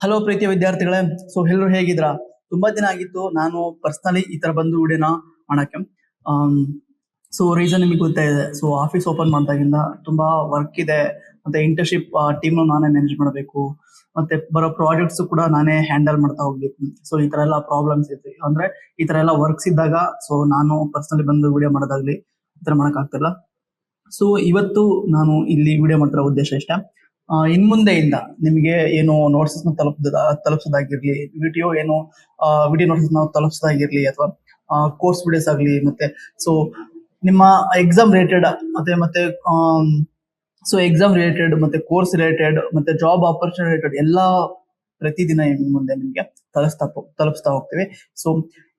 Hello ಪ್ರೀತಿಯ ವಿದ್ಯಾರ್ಥಿಗಳೇ. ಎಲ್ಲರೂ ಹೇಗಿದ್ರಾ? ತುಂಬಾ ದಿನ ಆಗಿತ್ತು ನಾನು ಪರ್ಸನಲಿ ಈ ತರ ಬಂದು ವಿಡಿಯೋನ ಮಾಡಕ್ಕೆ. ರೀಸನ್ ನಿಮಗೆ ಗೊತ್ತೇ ಇದೆ. ಆಫೀಸ್ ಓಪನ್ ಮಾಡಿದಾಗಿಂದ ತುಂಬಾ ವರ್ಕ್ ಇದೆ, ಮತ್ತೆ ಇಂಟರ್ನ್ಶಿಪ್ ಟೀಮ್ ನಾನೇ ಮ್ಯಾನೇಜ್ ಮಾಡಬೇಕು, ಮತ್ತೆ ಬರೋ ಪ್ರಾಜೆಕ್ಟ್ಸ್ ಕೂಡ ನಾನೇ ಹ್ಯಾಂಡಲ್ ಮಾಡ್ತಾ ಹೋಗ್ಬೇಕು. ಈ ತರ ಎಲ್ಲ ಪ್ರಾಬ್ಲಮ್ಸ್ ಇದೆ, ಅಂದ್ರೆ ಈ ತರ ಎಲ್ಲ ವರ್ಕ್ಸ್ ಇದ್ದಾಗ ನಾನು ಪರ್ಸನಲಿ ಬಂದು ವಿಡಿಯೋ ಮಾಡೋದಾಗ್ಲಿ ಈ ತರ ಮಾಡಕ್ ಆಗ್ತಿಲ್ಲ. ಇವತ್ತು ನಾನು ಇಲ್ಲಿ ವಿಡಿಯೋ ಮಾಡ್ತಿರೋ ಉದ್ದೇಶ ಇಷ್ಟ. ಇನ್ ಮುಂದೆಯಿಂದ ನಿಮಗೆ ಏನು ನೋಟ್ಸ್ ತಲುಪಿಸೋದಾಗಿರ್ಲಿ, ವಿಡಿಯೋ ನೋಟ್ಸ್ ನಾವು ತಲುಪಿಸೋದಾಗಿರ್ಲಿ, ಅಥವಾ ಕೋರ್ಸ್ ವಿಡಿಯೋಸ್ ಆಗ್ಲಿ, ಮತ್ತೆ ನಿಮ್ಮ ಎಕ್ಸಾಮ್ ರಿಲೇಟೆಡ್ ಎಕ್ಸಾಮ್ ರಿಲೇಟೆಡ್ ಮತ್ತೆ ಕೋರ್ಸ್ ರಿಲೇಟೆಡ್ ಮತ್ತೆ ಜಾಬ್ ಆಪರ್ಚುನಿಟಿ ರಿಲೇಟೆಡ್ ಎಲ್ಲಾ ಪ್ರತಿದಿನ ಇನ್ ಮುಂದೆ ನಿಮ್ಗೆ ತಲುಪಿಸ್ತಾ ಹೋಗ್ತೀವಿ.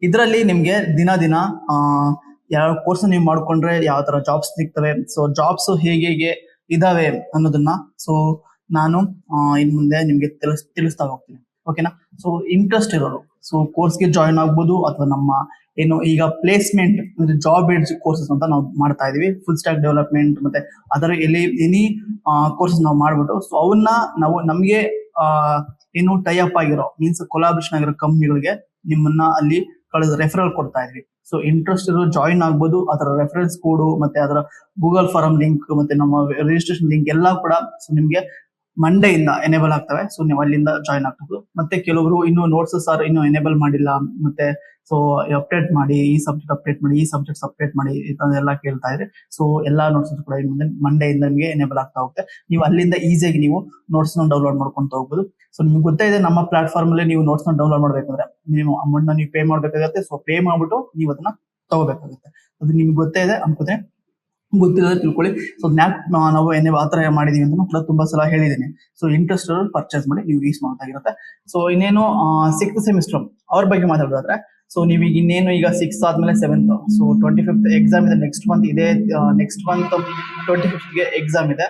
ಇದರಲ್ಲಿ ನಿಮ್ಗೆ ದಿನ ಯಾವ ಕೋರ್ಸ್ ನೀವು ಮಾಡ್ಕೊಂಡ್ರೆ ಯಾವ ತರ ಜಾಬ್ಸ್ ಸಿಗ್ತವೆ, ಜಾಬ್ಸ್ ಹೇಗೆ ಇದಾವೆ ಅನ್ನೋದನ್ನ ನಾನು ಇನ್ ಮುಂದೆ ನಿಮ್ಗೆ ತಿಳಿಸ್ತಾ ಹೋಗ್ತೀನಿ. ಓಕೆನಾ? ಇಂಟ್ರೆಸ್ಟ್ ಇರೋರು ಕೋರ್ಸ್ಗೆ ಜಾಯಿನ್ ಆಗ್ಬೋದು, ಅಥವಾ ನಮ್ಮ ಈಗ ಪ್ಲೇಸ್ಮೆಂಟ್ ಅಂದ್ರೆ ಜಾಬ್ ಏಡ್ಸ್ ಕೋರ್ಸಸ್ ಅಂತ ನಾವು ಮಾಡ್ತಾ ಇದೀವಿ. ಫುಲ್ ಸ್ಟಾಕ್ ಡೆವಲಪ್ಮೆಂಟ್ ಮತ್ತೆ ಅದರ ಎನಿ ಕೋರ್ಸಸ್ ನಾವು ಮಾಡ್ಬಿಟ್ಟು ಅವನ್ನ ನಾವು ನಮ್ಗೆ ಟೈ ಅಪ್ ಆಗಿರೋ ಮೀನ್ಸ್ ಕೊಲಾಬ್ರೇಷನ್ ಆಗಿರೋ ಕಂಪ್ನಿಗಳಿಗೆ ನಿಮ್ಮನ್ನ ಅಲ್ಲಿ ರೆಫರಲ್ ಕೊಡ್ತಾ ಇದ್ವಿ. ಇಂಟ್ರೆಸ್ಟ್ ಇರೋ ಜಾಯಿನ್ ಆಗ್ಬೋದು. ಅದರ ರೆಫರೆನ್ಸ್ ಕೋಡ್ ಮತ್ತೆ ಅದರ ಗೂಗಲ್ ಫಾರಂ ಲಿಂಕ್ ಮತ್ತೆ ನಮ್ಮ ರಿಜಿಸ್ಟ್ರೇಷನ್ ಲಿಂಕ್ ಎಲ್ಲ ಕೂಡ ನಿಮ್ಗೆ ಮಂಡೇ ಇಂದ ಎನೇಬಲ್ ಆಗ್ತವೆ. ನೀವು ಅಲ್ಲಿಂದ ಜಾಯಿನ್ ಆಗ್ಬಹುದು. ಮತ್ತೆ ಕೆಲವರು ಇನ್ನು ನೋಟ್ಸ್ ಇನ್ನು ಎನೇಬಲ್ ಮಾಡಿಲ್ಲ, ಮತ್ತೆ ಅಪ್ಡೇಟ್ ಮಾಡಿ, ಈ ಸಬ್ಜೆಕ್ಟ್ ಅಪ್ಡೇಟ್ ಮಾಡಿ, ಈ ಸಬ್ಜೆಕ್ಟ್ ಅಪ್ಡೇಟ್ ಮಾಡಿ ಇದನ್ನೆಲ್ಲ ಕೇಳ್ತಾ ಇದ್ರೆ ಎಲ್ಲಾ ನೋಟ್ಸ್ ಕೂಡ ಮಂಡೇ ಇಂದ ನಿಮಗೆ ಎನೇಬಲ್ ಆಗ್ತಾ ಹೋಗುತ್ತೆ. ನೀವು ಅಲ್ಲಿಂದ ಈಸಿಯಾಗಿ ನೀವು ನೋಟ್ಸ್ ಡೌನ್ಲೋಡ್ ಮಾಡ್ಕೊಂತ ಹೋಗ್ಬೋದು. ನಿಮ್ಗೆ ಗೊತ್ತಾ ಇದೆ, ನಮ್ಮ ಪ್ಲಾಟ್ಫಾರ್ಮ್ ಅಲ್ಲಿ ನೀವು ನೋಟ್ಸ್ ಡೌನ್ಲೋಡ್ ಮಾಡ್ಬೇಕಂದ್ರೆ ನೀವು ಅಮೌಂಟ್ ನ ನೀವು ಪೇ ಮಾಡ್ಬೇಕಾಗತ್ತೆ. ಪೇ ಮಾಡ್ಬಿಟ್ಟು ನೀವು ಅದನ್ನ ತಗೋಬೇಕಾಗುತ್ತೆ. ಅದು ನಿಮ್ಗೆ ಗೊತ್ತೇ ಇದೆ ಅನ್ಕೋತೀನಿ. ಗೊತ್ತಿಲ್ಲ ತಿಳ್ಕೊಳ್ಳಿ. ನಾವು ಆತರ ಮಾಡಿದೀವಿ ಅಂತ ಕೂಡ ತುಂಬಾ ಸಲ ಹೇಳಿದ್ದೀನಿ. ಇಂಟ್ರೆಸ್ಟ್ ಪರ್ಚೇಸ್ ಮಾಡಿ ನೀವು ಯೂಸ್ ಮಾಡೋದಾಗಿರುತ್ತೆ. ಇನ್ನೇನು 6th ಸೆಮಿಸ್ಟರ್ ಅವ್ರ ಬಗ್ಗೆ ಮಾತಾಡೋದಾದ್ರೆ, ನೀವು ಇನ್ನೇನು ಈಗ 6th ಆದ್ಮೇಲೆ 7th 25th ಎಕ್ಸಾಮ್ ಇದೆ. ನೆಕ್ಸ್ಟ್ ಮಂತ್ 25th ಗೆ ಎಕ್ಸಾಮ್ ಇದೆ.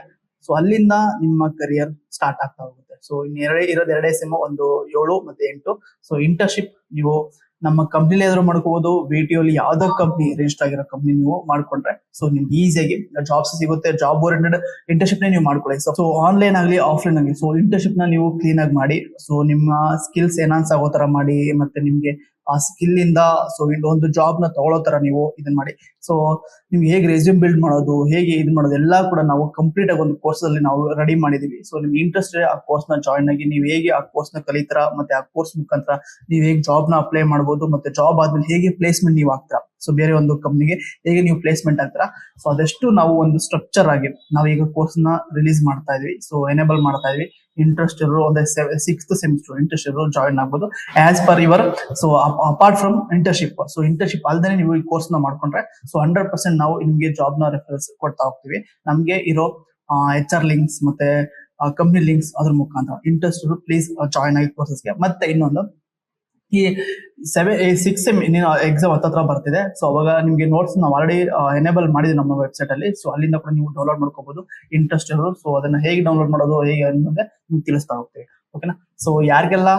ಅಲ್ಲಿಂದ ನಿಮ್ಮ ಕರಿಯರ್ ಸ್ಟಾರ್ಟ್ ಆಗ್ತಾ ಹೋಗುತ್ತೆ. ಇರೋದು ಎರಡೇ ಸೆಮ್, ಒಂದು 7 ಮತ್ತೆ 8. ಇಂಟರ್ನ್ಶಿಪ್ ನೀವು ನಮ್ಮ ಕಂಪ್ನಿಲಿ ಏನಾದ್ರು ಮಾಡ್ಕೋಬಹುದು. VTO ಅಲ್ಲಿ ಯಾವ್ದೋ ಕಂಪ್ನಿ ರಿಜಿಸ್ಟರ್ ಆಗಿರೋ ಕಂಪ್ನಿ ನೀವು ಮಾಡ್ಕೊಂಡ್ರೆ ನಿಮ್ಗೆ ಈಸಿಯಾಗಿ ಜಾಬ್ಸ್ ಸಿಗುತ್ತೆ. ಜಾಬ್ ಓರಿಯೆಂಟೆಡ್ ಇಂಟರ್ನ್ಶಿಪ್ ನೀವು ಮಾಡ್ಕೊಳ್ಳಿ. ಆನ್ಲೈನ್ ಆಗ್ಲಿ ಆಫ್ಲೈನ್ ಆಗ್ಲಿ ಇಂಟರ್ನ್ಶಿಪ್ ನ ನೀವು ಕ್ಲೀನ್ ಆಗಿ ಮಾಡಿ. ನಿಮ್ಮ ಸ್ಕಿಲ್ಸ್ ಎನ್ಹಾನ್ಸ್ ಆಗೋ ತರ ಮಾಡಿ, ಮತ್ತೆ ನಿಮ್ಗೆ ಆ ಸ್ಕಿಲ್ ಇಂದ ಒಂದು ಜಾಬ್ ನ ತಗೊಳ್ಳೋ ತರ ನೀವು ಇದನ್ನ ಮಾಡಿ. ನಿಮ್ಗೆ ಹೇಗೆ ರೆಸ್ಯೂಮ್ ಬಿಲ್ಡ್ ಮಾಡೋದು, ಹೇಗೆ ಇದು ಮಾಡೋದು ಎಲ್ಲ ಕೂಡ ನಾವು ಕಂಪ್ಲೀಟ್ ಆಗಿ ಒಂದು ಕೋರ್ಸ್ ಅಲ್ಲಿ ನಾವು ರೆಡಿ ಮಾಡಿದೀವಿ. ನಿಮ್ಗೆ ಇಂಟ್ರೆಸ್ಟ್ ಆ ಕೋರ್ಸ್ ನ ಜಾಯಿನ್ ಆಗಿ ನೀವು ಹೇಗೆ ಆ ಕೋರ್ಸ್ ನ ಕಲಿತೀರಾ, ಮತ್ತೆ ಆ ಕೋರ್ಸ್ ಮುಖಾಂತರ ನೀವು ಹೇಗೆ ಜಾಬ್ ನ ಅಪ್ಲೈ ಮಾಡಬಹುದು, ಮತ್ತೆ ಜಾಬ್ ಆದ್ಮೇಲೆ ಹೇಗೆ ಪ್ಲೇಸ್ಮೆಂಟ್ ನೀವು ಆಗ್ತೀರಾ, ಬೇರೆ ಒಂದು ಕಂಪ್ನಿಗೆ ಹೇಗೆ ನೀವು ಪ್ಲೇಸ್ಮೆಂಟ್ ಆಗ್ತೀರಾ. ಅದೆಷ್ಟು ನಾವು ಒಂದು ಸ್ಟ್ರಕ್ಚರ್ ಆಗಿ ನಾವು ಈಗ ಕೋರ್ಸ್ ನ ರಿಲೀಸ್ ಮಾಡ್ತಾ ಇದೀವಿ. ಎನೇಬಲ್ ಮಾಡ್ತಾ ಇದೀವಿ. ಇಂಟ್ರೆಸ್ಟ್ ಇರೋ ಒಂದು 6th ಸೆಮಿಸ್ಟರ್ ಇಂಟ್ರೆಸ್ಟ್ ಇರೋ ಜಾಯಿನ್ ಆಗ್ಬೋದು as per your apart from internship. Internship ಅಲ್ದೇ ನೀವು ಈ ಕೋರ್ಸ್ ನ ಮಾಡ್ಕೊಂಡ್ರೆ 100% ನಾವು ನಿಮ್ಗೆ ಜಾಬ್ ನ ರೆಫರೆನ್ಸ್ ಕೊಡ್ತಾ ಹೋಗ್ತೀವಿ. ನಮ್ಗೆ ಇರೋ HR ಲಿಂಕ್ಸ್ ಮತ್ತೆ ಕಂಪ್ನಿ ಲಿಂಕ್ಸ್ ಅದ್ರ ಮುಖಾಂತರ. ಇಂಟ್ರೆಸ್ಟ್ ಪ್ಲೀಸ್ ಜಾಯಿನ್ ಆಗಿ ಕೋರ್ಸಸ್ಗೆ. ಮತ್ತೆ ಇನ್ನೊಂದು, ಈ 6th ಸೆಮ್ ಎಕ್ಸಾಮ್ ಹತ್ರ ಬರ್ತಿದೆ. ಅವಾಗ ನಿಮ್ಗೆ ನೋಟ್ಸ್ ನಾವು ಆಲ್ರೆಡಿ ಎನೇಬಲ್ ಮಾಡಿದ್ವಿ ನಮ್ಮ ವೆಬ್ಸೈಟ್ ಅಲ್ಲಿ. ಅಲ್ಲಿಂದ ಕೂಡ ನೀವು ಡೌನ್ಲೋಡ್ ಮಾಡ್ಕೋಬಹುದು ಇಂಟ್ರೆಸ್ಟ್ ಇರೋರು. ಅದನ್ನ ಹೇಗೆ ಡೌನ್ಲೋಡ್ ಮಾಡೋದು ಹೇಗೆ ಅನ್ನೋದೇ ನಿಮ್ಗೆ ತಿಳಿಸ್ತಾ ಹೋಗ್ತೀವಿ. ಓಕೆನಾ? ಯಾರಿಗೆಲ್ಲ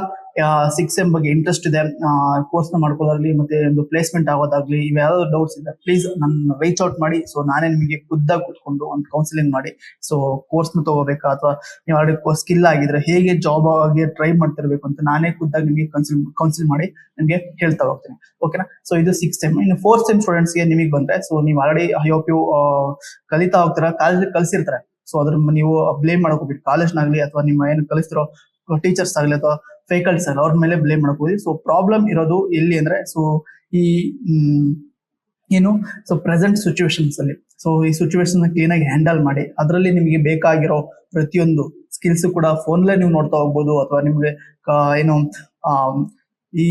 6th ಸೆಮ್ ಬಗ್ಗೆ ಇಂಟ್ರೆಸ್ಟ್ ಇದೆ, ಕೋರ್ಸ್ ನ ಮಾಡ್ಕೊಳ್ಳೋದಾಗ್ಲಿ ಮತ್ತೆ ಒಂದು ಪ್ಲೇಸ್ಮೆಂಟ್ ಆಗೋದಾಗ್ಲಿ, ಇವ್ಯಾವ್ದು ಡೌಟ್ಸ್ ಇದೆ ಪ್ಲೀಸ್ ನನ್ನ ರೀಚ್ ಔಟ್ ಮಾಡಿ. ನಾನೇ ನಿಮಗೆ ಖುದ್ದಾಗಿ ಕುತ್ಕೊಂಡು ಒಂದು ಕೌನ್ಸಿಲಿಂಗ್ ಮಾಡಿ ಕೋರ್ಸ್ ನ ತಗೋಬೇಕಾ, ಅಥವಾ ನೀವು ಆಲ್ರೆಡಿ ಸ್ಕಿಲ್ ಆಗಿದ್ರೆ ಹೇಗೆ ಜಾಬ್ ಆಗಿ ಟ್ರೈ ಮಾಡ್ತಿರ್ಬೇಕು ಅಂತ ನಾನೇ ಖುದ್ದಾಗಿ ನಿಮಗೆ ಕೌನ್ಸಿಲ್ ಮಾಡಿ ನಿಮ್ಗೆ ಹೇಳ್ತಾ ಹೋಗ್ತೀನಿ. ಓಕೆನಾ? ಇದು 6th ಸೆಮ್. ಇನ್ನು 4th ಸೆಮ್ ಸ್ಟೂಡೆಂಟ್ಸ್ ಗೆ ನಿಮಗೆ ಬಂದ್ರೆ, ನೀವು ಆಲ್ರೆಡಿ ಐ ಕಲಿತಾ ಹೋಗ್ತೀರಾ, ಕಾಲೇಜ್ ಕಲಿಸಿರ್ತಾರೆ. ಅದ್ರ ನೀವು ಬ್ಲೇಮ್ ಮಾಡಕ್ ಹೋಗ್ಬಿಟ್ಟು ಕಾಲೇಜ್ನಾಗ್ಲಿ ಅಥವಾ ನಿಮ್ಮ ಏನು ಕಲಿಸ್ತಿರೋ ಟೀಚರ್ಸ್ ಆಗ್ಲಿ ಅಥವಾ ಫ್ಯಾಕಲ್ಟೀಸ್ ಆಗಲಿ ಅವ್ರ ಮೇಲೆ ಬ್ಲೇಮ್ ಮಾಡಕ್ ಹೋಗಿ. ಪ್ರಾಬ್ಲಮ್ ಇರೋದು ಎಲ್ಲಿ ಅಂದ್ರೆ ಈ ಪ್ರೆಸೆಂಟ್ ಸಿಚುವೇಶನ್ಸ್ ಅಲ್ಲಿ. ಈ ಸಿಚುವೇಶನ್ ಕ್ಲೀನ್ ಆಗಿ ಹ್ಯಾಂಡಲ್ ಮಾಡಿ, ಅದರಲ್ಲಿ ನಿಮಗೆ ಬೇಕಾಗಿರೋ ಪ್ರತಿಯೊಂದು ಸ್ಕಿಲ್ಸ್ ಕೂಡ ಫೋನ್ಲೇ ನೀವು ನೋಡ್ತಾ ಹೋಗ್ಬೋದು. ಅಥವಾ ನಿಮ್ಗೆ ಈ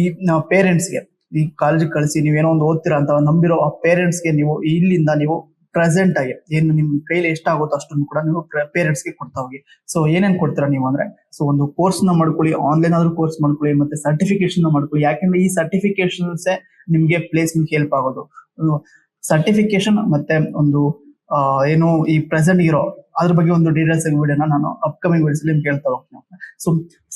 ಪೇರೆಂಟ್ಸ್ಗೆ ಈ ಕಾಲೇಜ್ ಕಳಿಸಿ ನೀವೇನೋ ಒಂದು ಓದ್ತೀರಾ ಅಂತ ನಂಬಿರೋ ಆ ಪೇರೆಂಟ್ಸ್ಗೆ ನೀವು ಇಲ್ಲಿಂದ ನೀವು ಪ್ರೆಸೆಂಟ್ ಆಗಿ ಏನು ನಿಮ್ ಕೈಲಿ ಎಷ್ಟಾಗುತ್ತೋ ಅಷ್ಟನ್ನು ಕೂಡ ನೀವು ಪೇರೆಂಟ್ಸ್ ಗೆ ಕೊಡ್ತಾ ಹೋಗಿ. ಏನೇನ್ ಕೊಡ್ತೀರಾ ನೀವು ಅಂದ್ರೆ, ಒಂದು ಕೋರ್ಸ್ ನ ಮಾಡ್ಕೊಳ್ಳಿ, ಆನ್ಲೈನ್ ಆದ್ರೂ ಕೋರ್ಸ್ ಮಾಡ್ಕೊಳ್ಳಿ, ಮತ್ತೆ ಸರ್ಟಿಫಿಕೇಶನ್ ಮಾಡ್ಕೊಳ್ಳಿ. ಯಾಕೆಂದ್ರೆ ಈ ಸರ್ಟಿಫಿಕೇಶನ್ಸ್ ನಿಮ್ಗೆ ಪ್ಲೇಸ್ಮೆಂಟ್ ಹೆಲ್ಪ್ ಆಗೋದು. ಸರ್ಟಿಫಿಕೇಶನ್ ಮತ್ತೆ ಒಂದು ಈ ಪ್ರೆಸೆಂಟ್ ಇರೋ ಅದ್ರ ಬಗ್ಗೆ ಒಂದು ಡೀಟೇಲ್ಸ್ ವಿಡಿಯೋನ ನಾನು ಅಪ್ಕಮಿಂಗ್ ವಿಡಿಯೋಸ್ ನಿಮ್ಗೆ ಹೇಳ್ತಾ ಹೋಗ್ತೀನಿ. ಸೊ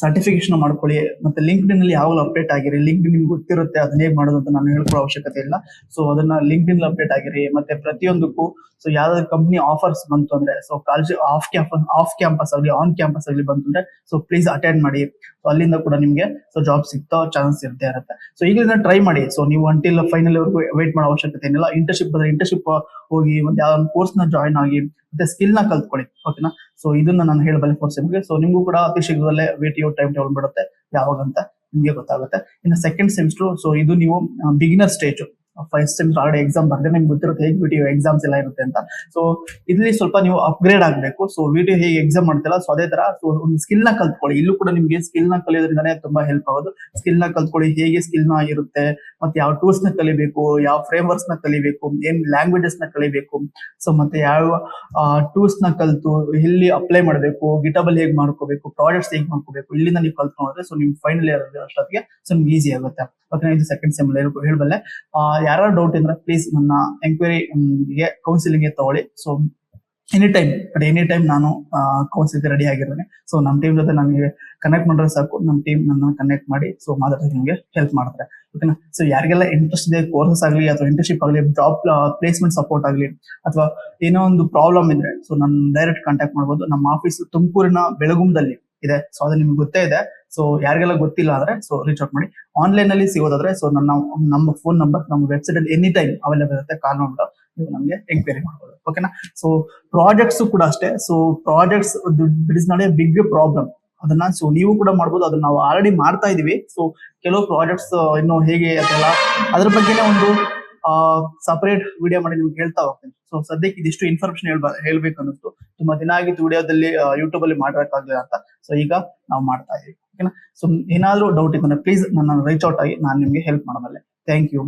ಸರ್ಟಿಫಿಕೇಶನ್ ಮಾಡ್ಕೊಳ್ಳಿ, ಮತ್ತೆ ಲಿಂಕ್ಡ್ಇನ್ ಅಲ್ಲಿ ಯಾವಾಗ ಅಪ್ಡೇಟ್ ಆಗಿರಿ, ಲಿಂಕ್ಡ್ಇನ್ ನಿಮ್ಗೆ ಗೊತ್ತಿರುತ್ತೆ ಅದನ್ನ ಹೇಗೆ ಮಾಡೋದು ಅಂತ ನಾನು ಹೇಳ್ಕೊಳ್ಳೋ ಅವಶ್ಯಕತೆ ಇಲ್ಲ. ಸೊ ಅದನ್ನ ಲಿಂಕ್ಡ್ಇನ್ ಅಪ್ಡೇಟ್ ಆಗಿರಿ, ಮತ್ತೆ ಪ್ರತಿಯೊಂದಕ್ಕೂ ಸೊ ಯಾವ್ದಾದ್ರು ಕಂಪ್ನಿ ಆಫರ್ಸ್ ಬಂತು ಅಂದ್ರೆ, ಸೊ ಕಾಲೇಜ್ ಆಫ್ ಕ್ಯಾಂಪಸ್ ಆಗಲಿ ಆನ್ ಕ್ಯಾಂಪಸ್ ಆಗಲಿ ಬಂತು ಅಂದ್ರೆ ಸೊ ಪ್ಲೀಸ್ ಅಟೆಂಡ್ ಮಾಡಿ. ಸೊ ಅಲ್ಲಿಂದ ಕೂಡ ನಿಮ್ಗೆ ಸೊ ಜಾಬ್ ಸಿಗ್ತಾ ಚಾನ್ಸ್ ಇರುತ್ತೆ ಇರುತ್ತೆ. ಸೊ ಈಗಲಿಂದ ಟ್ರೈ ಮಾಡಿ. ಸೊ ನೀವು ಅಂಟಿಲ್ ಫೈನಲ್ ವರೆಗೂ ವೇಟ್ ಮಾಡೋ ಅವಶ್ಯಕತೆ ಏನಿಲ್ಲ. ಇಂಟರ್ನ್ಶಿಪ್ ಬಂದ್ರೆ ಇಂಟರ್ನ್ಶಿಪ್ ಹೋಗಿ ಒಂದು ಯಾವ ಕೋರ್ಸ್ ನ ಜಾಯ್ನ್ ಆಗಿ ಮತ್ತೆ ಸ್ಕಿಲ್ ನ ಕಲ್ತ್ಕೊಳ್ಳಿ, ಓಕೆನಾ. ಸೊ ಇದನ್ನ ನಾನು ಹೇಳಬಲ್ಲೆ ಫೋರ್ಸ್ ನಿಮಗೆ. ಸೊ ನಿಮ್ಗೂ ಕೂಡ ಅತಿ ಶೀಘ್ರದಲ್ಲೇ VTO ಟೈಮ್ ಟೇಬಲ್ ಬಿಡುತ್ತೆ ಯಾವಾಗಂತ ನಿಮ್ಗೆ ಗೊತ್ತಾಗುತ್ತೆ. ಇನ್ನು ಸೆಕೆಂಡ್ ಸೆಮಿಸ್ಟರ್, ಸೊ ಇದು ನೀವು beginner stage. First semester already exam ಬರ್ದೆ ನಿಮ್ಗೆ ಗೊತ್ತಿರುತ್ತೆ ಹೇಗೆ VTO ಎಕ್ಸಾಮ್ಸ್ ಎಲ್ಲ ಇರುತ್ತೆ ಅಂತ. ಸೊ ಇಲ್ಲಿ ಸ್ವಲ್ಪ ನೀವು ಅಪ್ಗ್ರೇಡ್ ಆಗ್ಬೇಕು. ಸೊ VTO ಹೇಗೆ ಎಕ್ಸಾಮ್ ಮಾಡ್ತಿಲ್ಲ ಸೊ ಅದೇ ತರ ಸೊ ಒಂದು ಸ್ಕಿಲ್ ನ ಕಲ್ತ್ಕೊಳ್ಳಿ. ಇಲ್ಲೂ ಕೂಡ ನಿಮ್ಗೆ ಸ್ಕಿಲ್ ನ ಕಲಿಯೋದ್ರಿಂದಾನೇ ತುಂಬಾ ಹೆಲ್ಪ್ ಆಗೋದು. ಸ್ಕಿಲ್ ನ ಕಲ್ತ್ಕೊಳ್ಳಿ, ಹೇಗೆ ಸ್ಕಿಲ್ ನ ಇರುತ್ತೆ, ಮತ್ತೆ ಯಾವ ಟೂಲ್ಸ್ ನ ಕಲಿಬೇಕು, ಯಾವ ಫ್ರೇಮ್ ವರ್ಕ್ಸ್ ನ ಕಲಿಬೇಕು, ಏನ್ ಲ್ಯಾಂಗ್ವೇಜಸ್ ನ ಕಲಿಬೇಕು, ಸೊ ಮತ್ತೆ ಯಾವ ಟೂಲ್ಸ್ ನ ಕಲ್ತು ಎಲ್ಲಿ ಅಪ್ಲೈ ಮಾಡಬೇಕು, ಗಿಟಬಲ್ ಹೇಗೆ ಮಾಡ್ಕೋಬೇಕು, ಪ್ರಾಜೆಕ್ಟ್ಸ್ ಹೇಗೆ ಮಾಡ್ಕೋಬೇಕು, ಇಲ್ಲಿಂದ ನೀವು ಕಲ್ತ್ಕೊಂಡ್ರೆ ಸೊ ನಿಮ್ ಫೈನಲ್ ಇಯರ್ ಅಷ್ಟೊತ್ತಿಗೆ ಸೊ ನಿಮ್ಗೆ ಈಸಿ ಆಗುತ್ತೆ. ಓಕೆ, ಇದು ಸೆಕೆಂಡ್ ಸೆಮ್ ಹೇಳಬಲ್ಲೆ. ಯಾರು ಡೌಟ್ ಇದ್ರೆ ಪ್ಲೀಸ್ ನನ್ನ ಎಂಕ್ವೈರಿ ಗೆ ಕೌನ್ಸಿಲಿಂಗ್ ತಗೊಳ್ಳಿ. ಸೊ ಎನಿ ಟೈಮ್ ನಾನು ಕೌನ್ಸಿಲಿಂಗ್ ರೆಡಿ ಆಗಿರ್ತೇನೆ. ಸೊ ನಮ್ಮ ಟೀಮ್ ಜೊತೆ ನನಗೆ ಕನೆಕ್ಟ್ ಮಾಡಿದ್ರೆ ಸಾಕು, ನಮ್ಮ ಟೀಮ್ ನನ್ನ ಕನೆಕ್ಟ್ ಮಾಡಿ ಸೊ ಮಾತಾಡಿ ನಿಮಗೆ ಹೆಲ್ಪ್ ಮಾಡ್ತಾರೆ, ಓಕೆನಾ. ಸೊ ಯಾರಿಗೆಲ್ಲ ಇಂಟ್ರೆಸ್ಟ್ ಇದೆ, ಕೋರ್ಸಸ್ ಆಗಲಿ ಅಥವಾ ಇಂಟರ್ನ್ಶಿಪ್ ಆಗಲಿ, ಜಾಬ್ ಪ್ಲೇಸ್ಮೆಂಟ್ ಸಪೋರ್ಟ್ ಆಗಲಿ, ಅಥವಾ ಏನೋ ಒಂದು ಪ್ರಾಬ್ಲಮ್ ಇದ್ರೆ ಸೊ ನನ್ನ ಡೈರೆಕ್ಟ್ ಕಾಂಟ್ಯಾಕ್ಟ್ ಮಾಡ್ಬೋದು. ನಮ್ಮ ಆಫೀಸ್ ತುಮಕೂರಿನ ಬೆಳಗುಂದಲ್ಲಿ ಇದೆ. ಸೊ ಅದು ನಿಮ್ಗೆ ಗೊತ್ತೇ ಇದೆ. ಸೊ ಯಾರಿಗೆಲ್ಲ ಗೊತ್ತಿಲ್ಲ ಅಂದ್ರೆ ಸೊ ರೀಚ್ ಔಟ್ ಮಾಡಿ. ಆನ್ಲೈನ್ ಅಲ್ಲಿ ಸಿಗೋದಾದ್ರೆ ಸೊ ನಮ್ಮ ಫೋನ್ ನಂಬರ್ ನಮ್ಮ ವೆಬ್ಸೈಟ್ ಅಲ್ಲಿ ಎನಿ ಟೈಮ್ ಅವೈಲೇಬಲ್ ಇರುತ್ತೆ. ಕಾಲ್ ಮಾಡ್ಬಿಟ್ಟು ನೀವು ನಮಗೆ ಎಂಕ್ವೈರಿ ಮಾಡ್ಬೋದು, ಓಕೆನಾ. ಸೊ ಪ್ರಾಜೆಕ್ಟ್ಸ್ ಕೂಡ ಅಷ್ಟೇ. So projects it is not a big problem. ಅದನ್ನ ಸೊ ನೀವು ಕೂಡ ಮಾಡ್ಬೋದು. ಅದನ್ನ ನಾವು ಆಲ್ರೆಡಿ ಮಾಡ್ತಾ ಇದೀವಿ. ಸೊ ಕೆಲವು ಪ್ರಾಜೆಕ್ಟ್ಸ್ ಇನ್ನು ಹೇಗೆ ಅದೆಲ್ಲ ಅದ್ರ ಬಗ್ಗೆನೇ ಒಂದು ಸಪರೇಟ್ ವಿಡಿಯೋ ಮಾಡಿ ನಿಮ್ಗೆ ಹೇಳ್ತಾ ಹೋಗ್ತೀನಿ. ಸೊ ಸದ್ಯಕ್ಕೆ ಇದಿಷ್ಟು ಇನ್ಫಾರ್ಮೇಶನ್ ಹೇಳ್ಬೇಕು ಅನ್ನಿಸ್ತು. ತುಂಬಾ ದಿನ ಆಗಿತ್ತು ವಿಡಿಯೋದಲ್ಲಿ ಯೂಟ್ಯೂಬ್ ಅಲ್ಲಿ ಮಾಡೋಕ್ಕಾಗ್ಲಿಲ್ಲ ಅಂತ. ಸೊ ಈಗ ನಾವು ಮಾಡ್ತಾ ಇದೀವಿ, ಓಕೆನಾ. ಸೊ ಏನಾದ್ರೂ ಡೌಟ್ ಇತ್ತಂದ್ರೆ ಪ್ಲೀಸ್ ನನ್ನ ರೀಚ್ ಔಟ್ ಆಗಿ ನಾನು ನಿಮ್ಗೆ ಹೆಲ್ಪ್ ಮಾಡಬಲ್ಲೆ. Thank you.